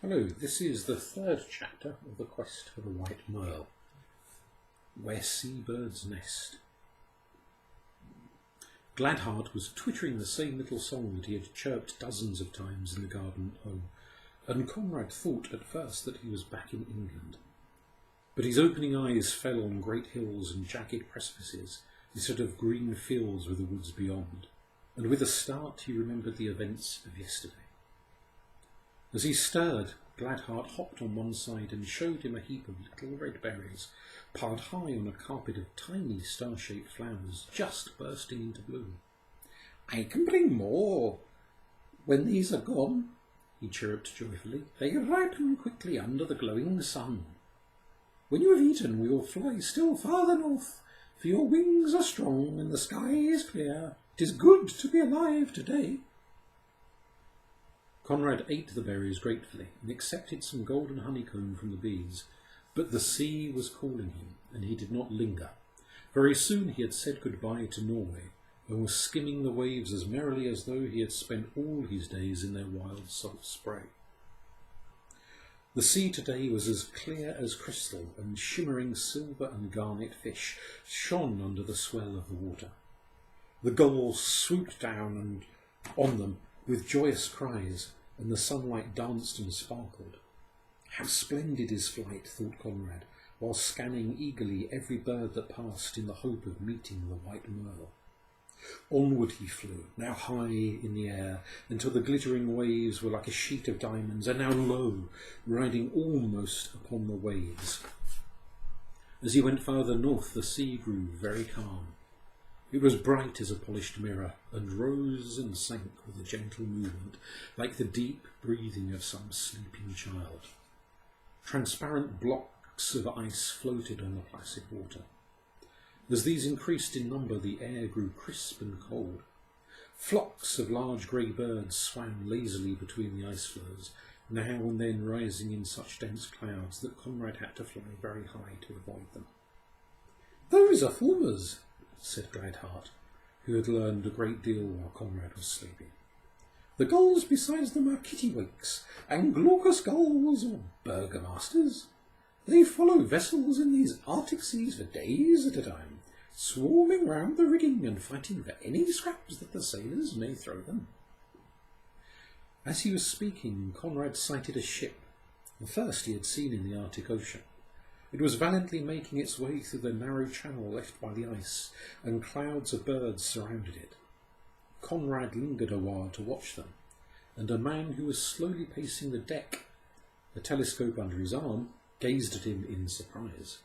Hello, this is the third chapter of the quest for the White Merle, where seabirds nest. Gladheart was twittering the same little song that he had chirped dozens of times in the garden at home, and Conrad thought at first that he was back in England. But his opening eyes fell on great hills and jagged precipices, instead of green fields with the woods beyond, and with a start he remembered the events of yesterday. As he stirred, Gladheart hopped on one side and showed him a heap of little red berries, piled high on a carpet of tiny star-shaped flowers just bursting into bloom. "I can bring more when these are gone," he chirruped joyfully. "They ripen quickly under the glowing sun. When you have eaten, we will fly still farther north, for your wings are strong and the sky is clear. It is good to be alive today." Conrad ate the berries gratefully and accepted some golden honeycomb from the bees, but the sea was calling him, and he did not linger. Very soon he had said goodbye to Norway, and was skimming the waves as merrily as though he had spent all his days in their wild salt spray. The sea today was as clear as crystal, and shimmering silver and garnet fish shone under the swell of the water. The gulls swooped down and on them with joyous cries, and the sunlight danced and sparkled. How splendid is flight, thought Conrad, while scanning eagerly every bird that passed in the hope of meeting the White Merle. Onward he flew, now high in the air, until the glittering waves were like a sheet of diamonds, and now low, riding almost upon the waves. As he went farther north, the sea grew very calm. It was bright as a polished mirror, and rose and sank with a gentle movement, like the deep breathing of some sleeping child. Transparent blocks of ice floated on the placid water. As these increased in number, the air grew crisp and cold. Flocks of large grey birds swam lazily between the ice floes, now and then rising in such dense clouds that Conrad had to fly very high to avoid them. "Those are fulmars," said Gladheart, who had learned a great deal while Conrad was sleeping. "The gulls besides them are kittiwakes, and glaucous gulls or burgomasters. They follow vessels in these Arctic seas for days at a time, swarming round the rigging and fighting for any scraps that the sailors may throw them." As he was speaking, Conrad sighted a ship, the first he had seen in the Arctic Ocean. It was valiantly making its way through the narrow channel left by the ice, and clouds of birds surrounded it. Conrad lingered a while to watch them, and a man who was slowly pacing the deck, a telescope under his arm, gazed at him in surprise.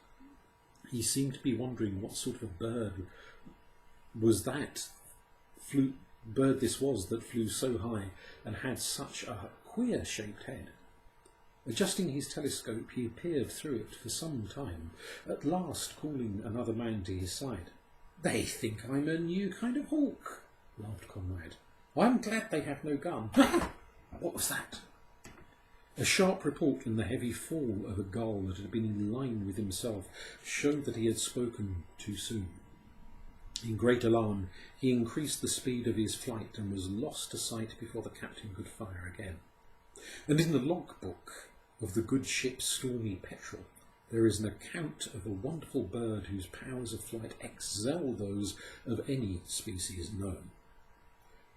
He seemed to be wondering what sort of a bird this was that flew so high and had such a queer-shaped head. Adjusting his telescope, he peered through it for some time, at last calling another man to his side. "They think I'm a new kind of hawk," laughed Conrad. "I'm glad they have no gun." What was that? A sharp report and the heavy fall of a gull that had been in line with himself showed that he had spoken too soon. In great alarm, he increased the speed of his flight and was lost to sight before the captain could fire again. And in the logbook of the good ship Stormy Petrel, there is an account of a wonderful bird whose powers of flight excel those of any species known.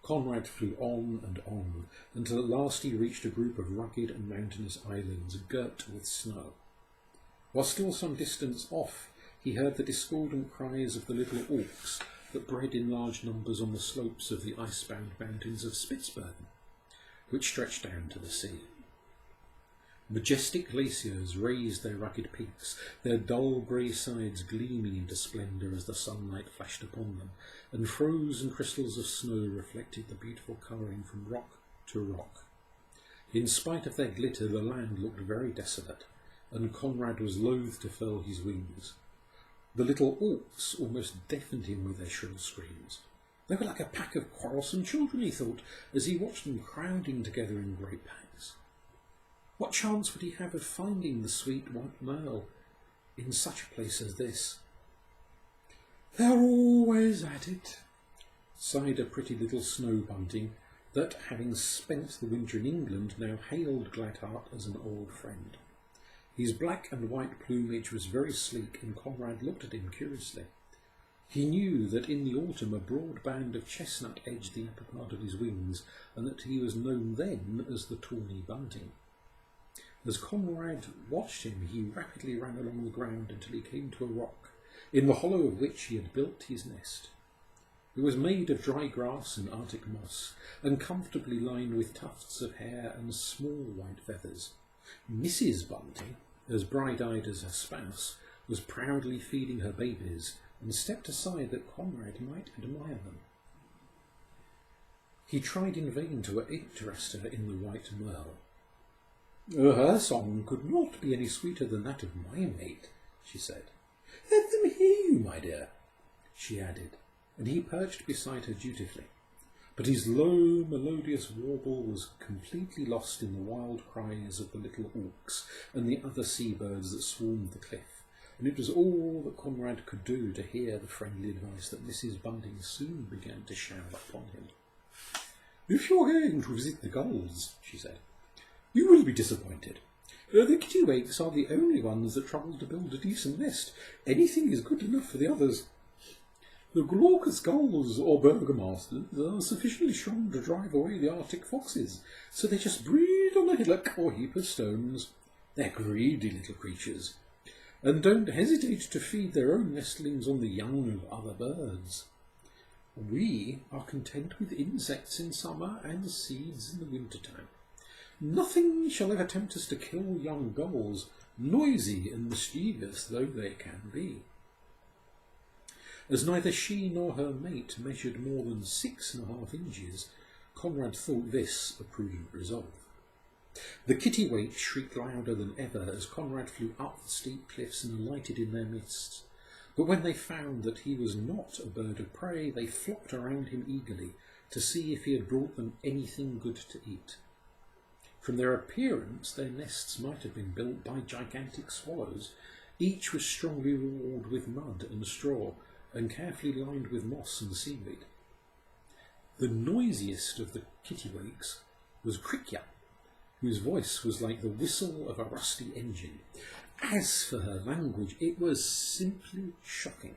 Conrad flew on, until at last he reached a group of rugged and mountainous islands girt with snow. While still some distance off, he heard the discordant cries of the little auks that bred in large numbers on the slopes of the ice-bound mountains of Spitzbergen, which stretched down to the sea. Majestic glaciers raised their rugged peaks, their dull grey sides gleaming into splendour as the sunlight flashed upon them, and frozen crystals of snow reflected the beautiful colouring from rock to rock. In spite of their glitter, the land looked very desolate, and Conrad was loath to furl his wings. The little auks almost deafened him with their shrill screams. They were like a pack of quarrelsome children, he thought, as he watched them crowding together in great packs. What chance would he have of finding the sweet White Merle in such a place as this? "They're always at it," sighed a pretty little snow bunting, that, having spent the winter in England, now hailed Gladheart as an old friend. His black and white plumage was very sleek, and Conrad looked at him curiously. He knew that in the autumn a broad band of chestnut edged the upper part of his wings, and that he was known then as the tawny bunting. As Conrad watched him, he rapidly ran along the ground until he came to a rock, in the hollow of which he had built his nest. It was made of dry grass and Arctic moss, and comfortably lined with tufts of hair and small white feathers. Mrs. Bunting, as bright-eyed as her spouse, was proudly feeding her babies, and stepped aside that Conrad might admire them. He tried in vain to interest her in the White Merle. "Her song could not be any sweeter than that of my mate," she said. "Let them hear you, my dear," she added, and he perched beside her dutifully. But his low, melodious warble was completely lost in the wild cries of the little auks and the other seabirds that swarmed the cliff, and it was all that Conrad could do to hear the friendly advice that Mrs. Bunting soon began to shower upon him. "If you're going to visit the gulls," she said, "you will be disappointed. The kittiwakes are the only ones that trouble to build a decent nest. Anything is good enough for the others. The glaucous gulls or burgomasters are sufficiently strong to drive away the Arctic foxes, so they just breed on a hillock or heap of stones. They're greedy little creatures, and don't hesitate to feed their own nestlings on the young of other birds. We are content with insects in summer and seeds in the winter time. Nothing shall ever tempt us to kill young gulls, noisy and mischievous though they can be." As neither she nor her mate measured more than 6½ inches, Conrad thought this a prudent resolve. The kittiwakes shrieked louder than ever as Conrad flew up the steep cliffs and alighted in their midst. But when they found that he was not a bird of prey, they flocked around him eagerly to see if he had brought them anything good to eat. From their appearance, their nests might have been built by gigantic swallows. Each was strongly walled with mud and straw, and carefully lined with moss and seaweed. The noisiest of the kittiwakes was Krikya, whose voice was like the whistle of a rusty engine. As for her language, it was simply shocking.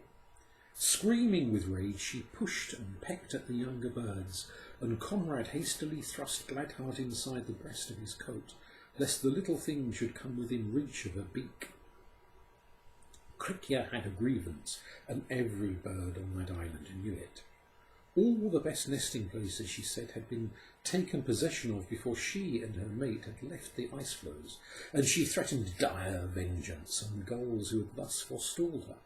Screaming with rage, she pushed and pecked at the younger birds, and Conrad hastily thrust Gladheart inside the breast of his coat, lest the little thing should come within reach of her beak. Krikya had a grievance, and every bird on that island knew it. All the best nesting places, she said, had been taken possession of before she and her mate had left the ice floes, and she threatened dire vengeance on the gulls who had thus forestalled her.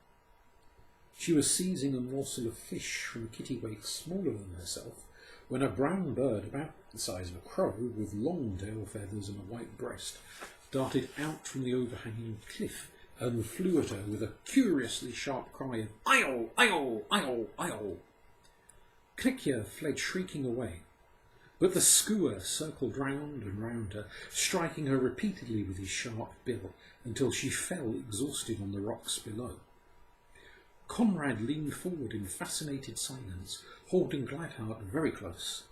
She was seizing a morsel of fish from a kittiwake smaller than herself, when a brown bird about the size of a crow, with long tail feathers and a white breast, darted out from the overhanging cliff and flew at her with a curiously sharp cry of "Io, io, io, io." Krikya fled shrieking away, but the skua circled round and round her, striking her repeatedly with his sharp bill until she fell exhausted on the rocks below. Conrad leaned forward in fascinated silence, holding Gladheart very close.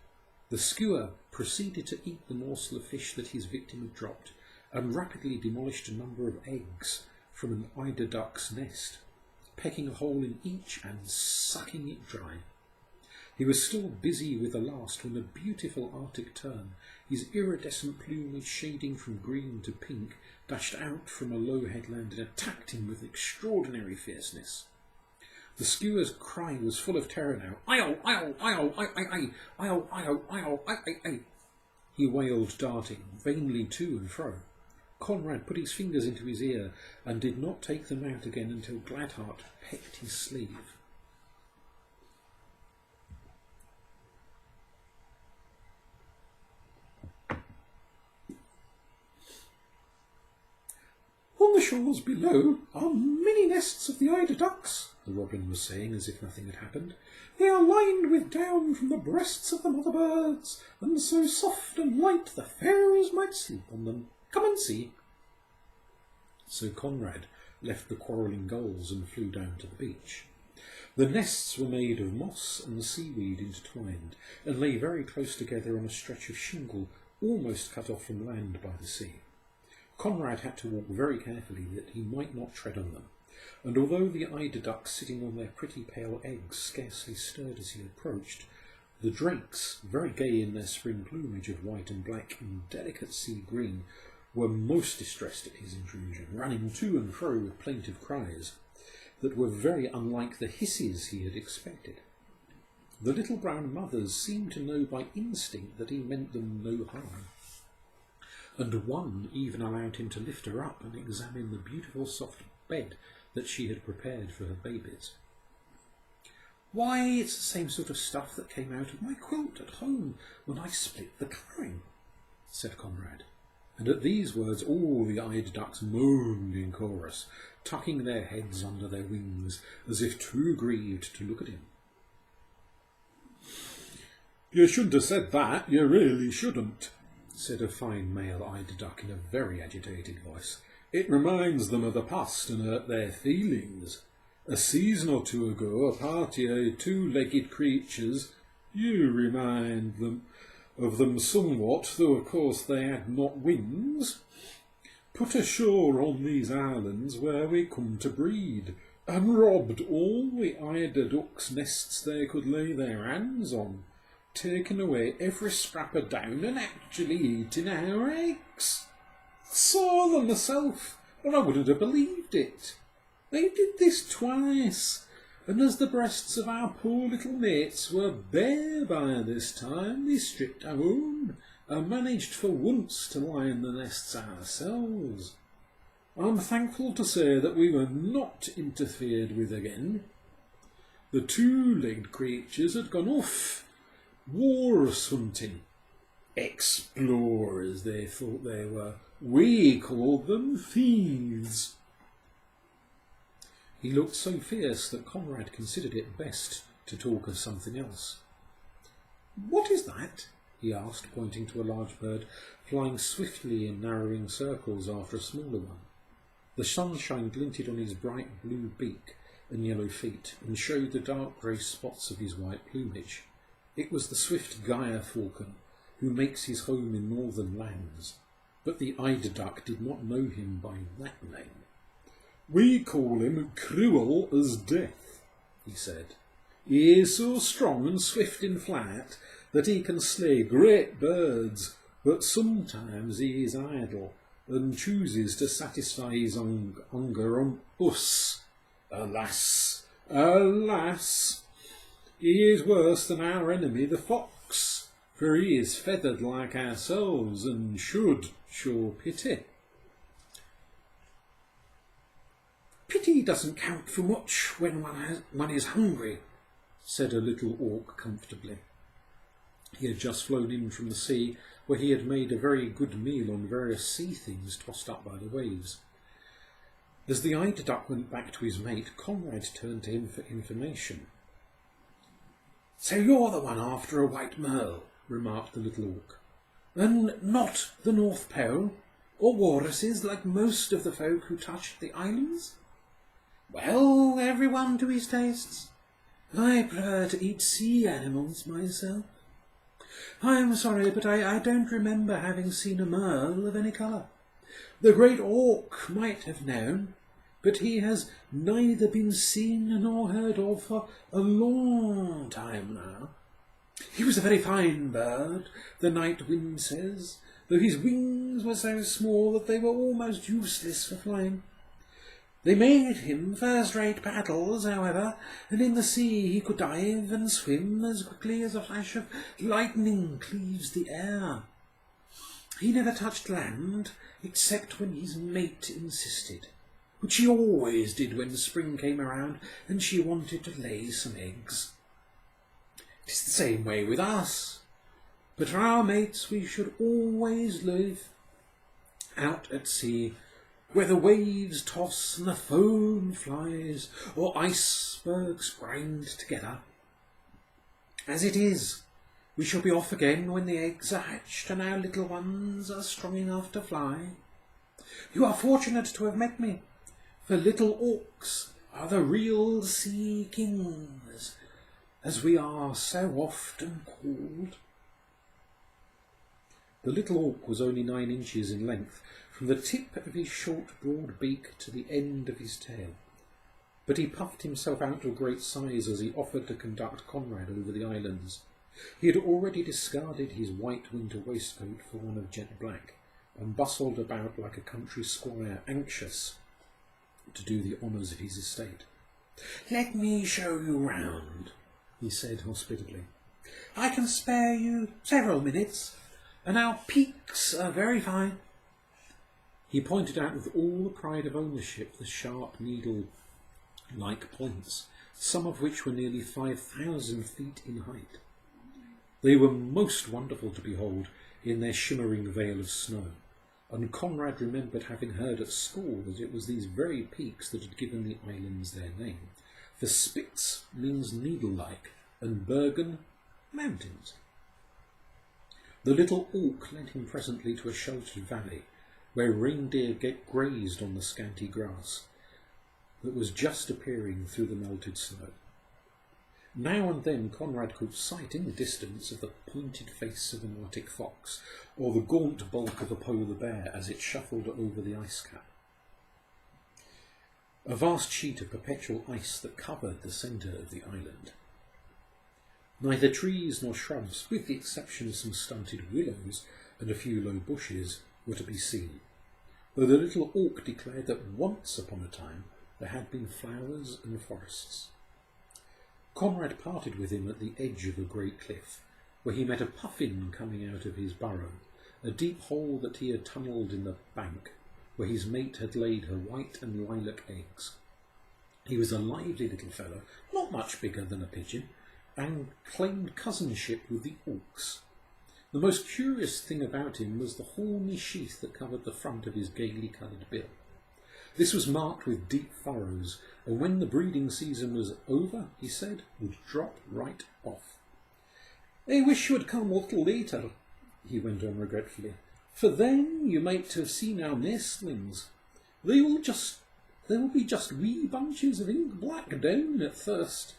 The skua proceeded to eat the morsel of fish that his victim had dropped, and rapidly demolished a number of eggs from an eider duck's nest, pecking a hole in each and sucking it dry. He was still busy with the last when a beautiful Arctic tern, his iridescent plumage shading from green to pink, dashed out from a low headland and attacked him with extraordinary fierceness. The skua's cry was full of terror now. "Io, io, io, I, io, io, io, I." He wailed, darting vainly to and fro. Conrad put his fingers into his ear and did not take them out again until Gladheart pecked his sleeve. "On the shores below are many nests of the eider ducks," the robin was saying as if nothing had happened. "They are lined with down from the breasts of the mother birds, and so soft and light the fairies might sleep on them. Come and see." So Conrad left the quarrelling gulls and flew down to the beach. The nests were made of moss and seaweed intertwined, and lay very close together on a stretch of shingle almost cut off from land by the sea. Conrad had to walk very carefully that he might not tread on them, and although the eider ducks sitting on their pretty pale eggs scarcely stirred as he approached, the drakes, very gay in their spring plumage of white and black and delicate sea green, were most distressed at his intrusion, running to and fro with plaintive cries that were very unlike the hisses he had expected. The little brown mothers seemed to know by instinct that he meant them no harm, and one even allowed him to lift her up and examine the beautiful soft bed that she had prepared for her babies. "Why, it's the same sort of stuff that came out of my quilt at home when I split the colouring," said Conrad. And at these words all the eider ducks moaned in chorus, tucking their heads under their wings, as if too grieved to look at him. "You shouldn't have said that, you really shouldn't," said a fine male eider duck in a very agitated voice. "It reminds them of the past and hurt their feelings. A season or two ago, a party of two-legged creatures, you remind them of them somewhat, though of course they had not wings, put ashore on these islands where we come to breed, and robbed all the eider ducks' nests they could lay their hands on, taking away every scrap of down and actually eating our eggs. Saw them myself, or I wouldn't have believed it. They did this twice, and as the breasts of our poor little mates were bare by this time, they stripped our own, and managed for once to lie in the nests ourselves. I'm thankful to say that we were not interfered with again. The two-legged creatures had gone off, walrus hunting. Explorers they thought they were. We called them thieves." He looked so fierce that Conrad considered it best to talk of something else. "What is that?" he asked, pointing to a large bird flying swiftly in narrowing circles after a smaller one. The sunshine glinted on his bright blue beak and yellow feet, and showed the dark grey spots of his white plumage. It was the swift Gaia falcon, who makes his home in northern lands, but the eider duck did not know him by that name. "We call him Cruel as Death," he said. "He is so strong and swift in flight that he can slay great birds, but sometimes he is idle and chooses to satisfy his hunger on us. Alas, alas! He is worse than our enemy the fox, for he is feathered like ourselves and should show pity." "Pity doesn't count for much when one is hungry," said a little auk comfortably. He had just flown in from the sea, where he had made a very good meal on various sea things tossed up by the waves. As the eider duck went back to his mate, Conrad turned to him for information. "So you're the one after a White Merle," remarked the little auk, "and not the North Pole, or walruses like most of the folk who touched the islands?" "Well, everyone to his tastes. I prefer to eat sea animals myself. I'm sorry, but I don't remember having seen a merle of any colour. The great auk might have known, but he has neither been seen nor heard of for a long time now. He was a very fine bird, the night wind says, though his wings were so small that they were almost useless for flying. They made him first-rate paddles, however, and in the sea he could dive and swim as quickly as a flash of lightning cleaves the air. He never touched land, except when his mate insisted, which he always did when spring came around and she wanted to lay some eggs. It is the same way with us, but for our mates we should always live out at sea, where the waves toss and the foam flies, or icebergs grind together. As it is, we shall be off again when the eggs are hatched and our little ones are strong enough to fly. You are fortunate to have met me, for little auks are the real sea kings, as we are so often called. The little auk was only 9 inches in length, from the tip of his short, broad beak to the end of his tail. But he puffed himself out to a great size as he offered to conduct Conrad over the islands. He had already discarded his white winter waistcoat for one of jet black, and bustled about like a country squire, anxious to do the honours of his estate. "Let me show you round," he said hospitably. "I can spare you several minutes, and our peaks are very fine." He pointed out with all the pride of ownership the sharp needle-like points, some of which were nearly 5,000 feet in height. They were most wonderful to behold in their shimmering veil of snow, and Conrad remembered having heard at school that it was these very peaks that had given the islands their name. For Spitz means needle-like, and Bergen, mountains. The little auk led him presently to a sheltered valley, where reindeer grazed on the scanty grass that was just appearing through the melted snow. Now and then Conrad caught sight in the distance of the pointed face of an Arctic fox, or the gaunt bulk of a polar bear as it shuffled over the ice cap. A vast sheet of perpetual ice that covered the centre of the island. Neither trees nor shrubs, with the exception of some stunted willows and a few low bushes, were to be seen, though the little auk declared that once upon a time there had been flowers and forests. Conrad parted with him at the edge of a great cliff, where he met a puffin coming out of his burrow, a deep hole that he had tunnelled in the bank, where his mate had laid her white and lilac eggs. He was a lively little fellow, not much bigger than a pigeon, and claimed cousinship with the auks. The most curious thing about him was the horny sheath that covered the front of his gaily coloured bill. This was marked with deep furrows, and when the breeding season was over, he said, would drop right off. "I wish you had come a little later," he went on regretfully, "for then you might have seen our nestlings. They will be just wee bunches of ink black down at first,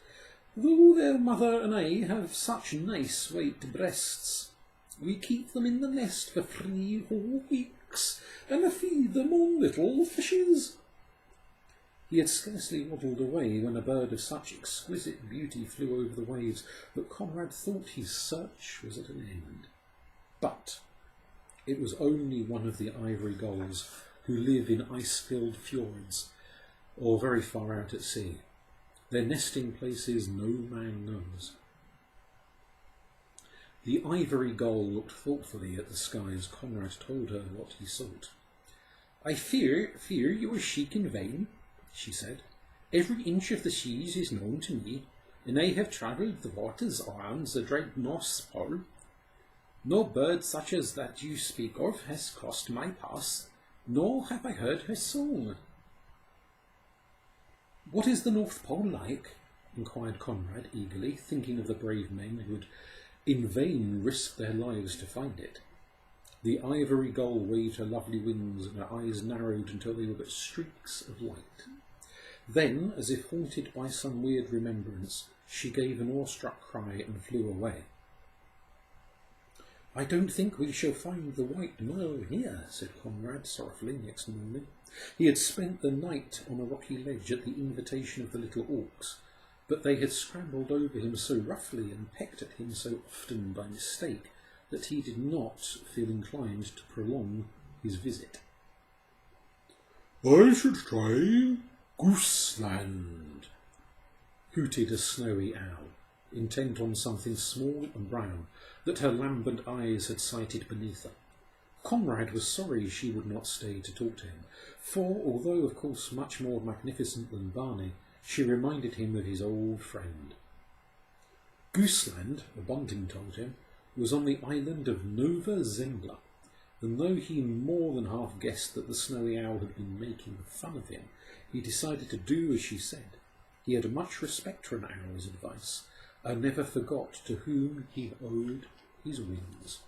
though their mother and I have such nice white breasts. We keep them in the nest for 3 whole weeks, and feed them on little fishes." He had scarcely waddled away when a bird of such exquisite beauty flew over the waves that Conrad thought his search was at an end. But it was only one of the ivory gulls who live in ice-filled fjords or very far out at sea. Their nesting places no man knows. The ivory gull looked thoughtfully at the sky as Conrad told her what he sought. "I fear you are chic in vain," she said. "Every inch of the seas is known to me, and I have travelled the waters around the dread North Pole. No bird such as that you speak of has crossed my path, nor have I heard her song." "What is the North Pole like?" inquired Conrad eagerly, thinking of the brave men who had in vain risked their lives to find it. The ivory gull waved her lovely wings, and her eyes narrowed until they were but streaks of light. Then, as if haunted by some weird remembrance, she gave an awestruck cry and flew away. "I don't think we shall find the White Merle here," said Conrad sorrowfully next morning. He had spent the night on a rocky ledge at the invitation of the little auks, but they had scrambled over him so roughly and pecked at him so often by mistake that he did not feel inclined to prolong his visit. "I should try Gooseland," hooted a snowy owl, intent on something small and brown that her lambent eyes had sighted beneath her. Conrad was sorry she would not stay to talk to him, for, although of course much more magnificent than Barney, she reminded him of his old friend. Gooseland, a bunting told him, was on the island of Nova Zembla, and though he more than half guessed that the snowy owl had been making fun of him, he decided to do as she said. He had much respect for an owl's advice, and never forgot to whom he owed his wings.